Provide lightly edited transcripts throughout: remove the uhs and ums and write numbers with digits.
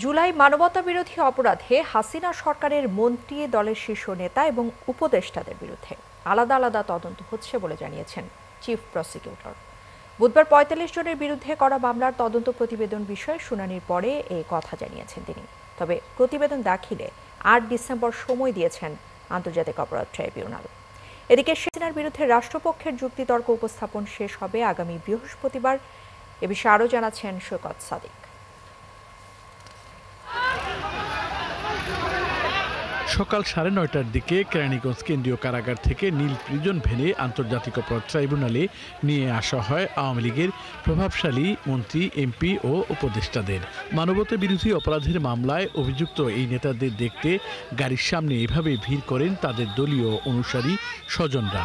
জুলাই মানবতাবিরোধী অপরাধে হাসিনা সরকারের মন্ত্রী দলের শীর্ষ নেতা এবং উপদেষ্টাদের বিরুদ্ধে আলাদা আলাদা তদন্ত হচ্ছে বলে জানিয়েছেন চিফ প্রসিকিউটর। বুধবার ৪৫ জনের বিরুদ্ধে করা মামলার তদন্ত প্রতিবেদন বিষয়ে শুনানির পরে এই কথা জানিয়েছেন তিনি। তবে প্রতিবেদন দাখিলে ৮ ডিসেম্বর সময় দিয়েছেন আন্তর্জাতিক অপরাধ ট্রাইব্যুনাল। এদিকে হাসিনার বিরুদ্ধে রাষ্ট্রপক্ষের যুক্তিতর্ক উপস্থাপন শেষ হবে আগামী বৃহস্পতিবার। এ বিষয়ে আরও জানাচ্ছেন সৈকত সাদিক। সকাল ৯:৩০টার দিকে কেরানীগঞ্জ কেন্দ্রীয় কারাগার থেকে নীল প্রিজন ভ্যানে আন্তর্জাতিক অপরাধ ট্রাইব্যুনালে নিয়ে আসা হয় আওয়ামী লীগের প্রভাবশালী মন্ত্রী, এমপি ও উপদেষ্টাদের। মানবতা বিরোধী অপরাধের মামলায় অভিযুক্ত এই নেতাদের দেখতে গাড়ির সামনে এভাবে ভিড় করেন তাদের দলীয় অনুসারী স্বজনরা।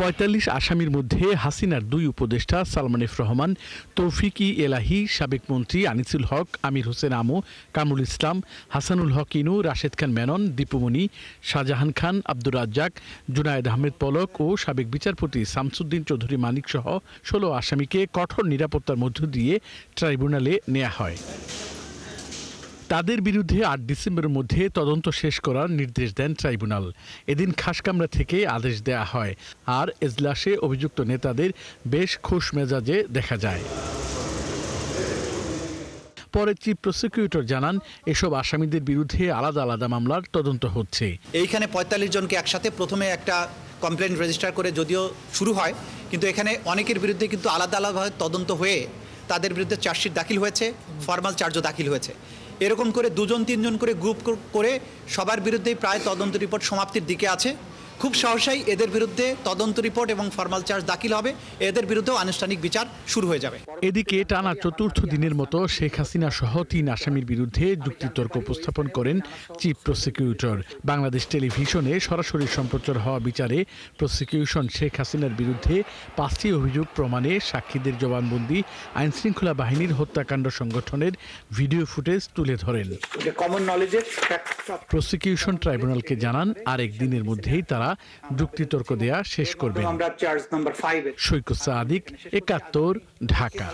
৪৫ আসামির মধ্যে হাসিনার ২ উপদেষ্টা সালমান এফ রহমান, তৌফিক-ই এলাহী, সাবেক মন্ত্রী আনিসুল হক, আমির হোসেন আমু, কামরুল ইসলাম, হাসানুল হক ইনু, রাশেদ খান মেনন, দীপুমণি, শাহজাহান খান, আব্দুর রাজ্জাক, জুনায়েদ আহমেদ পলক ও সাবেক বিচারপতি শামসুদ্দিন চৌধুরী মানিক সহ ১৬ আসামিকে কঠোর নিরাপত্তার মধ্য দিয়ে ট্রাইব্যুনালে নেওয়া হয়। তাদের বিরুদ্ধে ৮ ডিসেম্বরের মধ্যে তদন্ত শেষ করার নির্দেশ দেন ট্রাইব্যুনাল। এদিন খাসকামরা থেকে আদেশ দেয়া হয়, আর এজলাসে অভিযুক্ত নেতাদের বেশ খোশ মেজাজে দেখা যায়। পরে চিফ প্রসিকিউটর জানান, এসব আসামিদের বিরুদ্ধে আলাদা আলাদা মামলার তদন্ত হচ্ছে। এইখানে ৪৫ জনকে একসাথে প্রথমে একটা কমপ্লেন্ট রেজিস্টার করে যদিও শুরু হয়, কিন্তু এখানে অনেকের বিরুদ্ধে কিন্তু আলাদা আলাদাভাবে তদন্ত হয়ে তাদের বিরুদ্ধে চার্জশিট দাখিল হয়েছে, ফর্মাল চার্জও দাখিল হয়েছে। এরকম করে ২-৩ করে গ্রুপ করে সবার বিরুদ্ধেই প্রায় তদন্ত রিপোর্ট সমাপ্তির দিকে আছে। খুব সহসাই এদের বিরুদ্ধে তদন্ত রিপোর্ট এবং ফর্মাল চার্জ দাখিল হবে, এদের বিরুদ্ধেও আনুষ্ঠানিক বিচার শুরু হয়ে যাবে। এদিকে টানা চতুর্থ দিনের মতো শেখ হাসিনা সহ ৩ আসামির বিরুদ্ধে যুক্তিতর্ক উপস্থাপন করেন চিফ প্রসিকিউটর। বাংলাদেশ টেলিভিশনে সরাসরি সম্প্রচার হওয়া বিচারে প্রসিকিউশন শেখ হাসিনার বিরুদ্ধে ৫টি অভিযোগ প্রমাণে সাক্ষীদের জবানবন্দি, আইনশৃঙ্খলা বাহিনীর হত্যাকাণ্ড সংগঠনের ভিডিও ফুটেজ তুলে ধরেন। প্রসিকিউশন ট্রাইব্যুনালকে জানান, আরেক দিনের মধ্যেই তারা যুক্তিতর্ক দেয়া শেষ করবেন। সৈকত সাদিক, ৭১, ঢাকা।